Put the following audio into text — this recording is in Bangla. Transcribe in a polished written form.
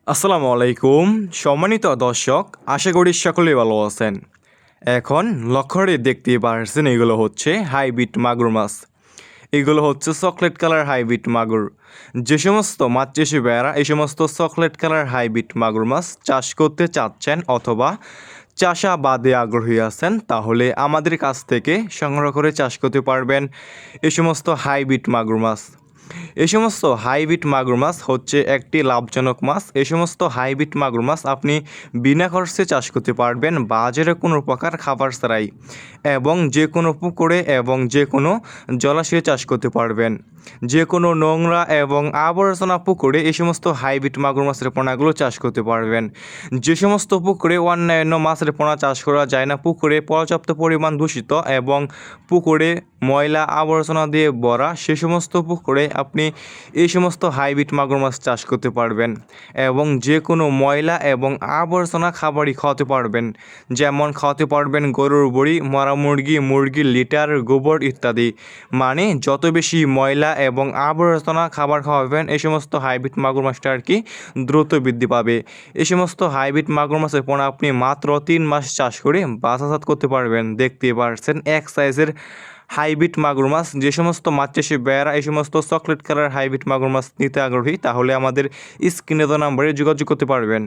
আসসালামু আলাইকুম সম্মানিত দর্শক, আশা করি সকলেই ভালো আছেন। এখন লক্ষ্য করে দেখতেই পারছেন এগুলো হচ্ছে হাইব্রিড মাগুর মাছ। এগুলো হচ্ছে চকলেট কালার হাইব্রিড মাগুর। যে সমস্ত মাছ চাষি ভাইয়েরা এই সমস্ত চকলেট কালার হাইব্রিড মাগুর মাছ চাষ করতে চাচ্ছেন অথবা চাষাবাদে আগ্রহী আছেন, তাহলে আমাদের কাছ থেকে সংগ্রহ করে চাষ করতে পারবেন এই সমস্ত হাইব্রিড মাগুর মাছ। এই সমস্ত হাইব্রিড মাগুর মাছ হচ্ছে একটি লাভজনক মাছ। এই সমস্ত হাইব্রিড মাগুর মাছ আপনি বিনা খরচে চাষ করতে পারবেন বাজারে কোনো প্রকার খাবার ছাড়াই, এবং যে কোনো পুকুরে এবং যে কোনো জলাশয়ে চাষ করতে পারবেন। যে কোনো নোংরা এবং আবর্জনা পুকুরে এই সমস্ত হাইব্রিড মাগুর মাছের পোনাগুলো চাষ করতে পারবেন। যে সমস্ত পুকুরে অন্যান্য মাছের পোনা চাষ করা যায় না, পুকুরে পর্যাপ্ত পরিমাণ দূষিত এবং পুকুরে ময়লা আবর্জনা দিয়ে ভরা, সে সমস্ত পুকুরে আপনি এই সমস্ত হাইব্রিড মাগুর মাছ চাষ করতে পারবেন এবং যে কোনো ময়লা এবং আবর্জনা খাবারই খাওয়াতে পারবেন। যেমন খাওয়াতে পারবেন গরুর বড়ি, মরা মুরগি, মুরগির লিটার, গোবর ইত্যাদি। মানে যত বেশি ময়লা এবং আবর্জনা খাবার খাওয়াবেন এই সমস্ত হাইব্রিড মাগুর মাছটা আর কি দ্রুত বৃদ্ধি পাবে। এই সমস্ত হাইব্রিড মাগুর মাছের পোনা আপনি মাত্র 3 মাস চাষ করে বাজারজাত করতে পারবেন। দেখতে পারছেন এক সাইজের হাইব্রিড মাগুর মাছ। যে সমস্ত মাছ চাষি ভাইয়েরা এই সমস্ত চকলেট কালার হাইব্রিড মাগুর মাছ নিতে আগ্রহী, তাহলে আমাদের স্ক্রিনে দেওয়া নাম্বারে যোগাযোগ করতে পারবেন।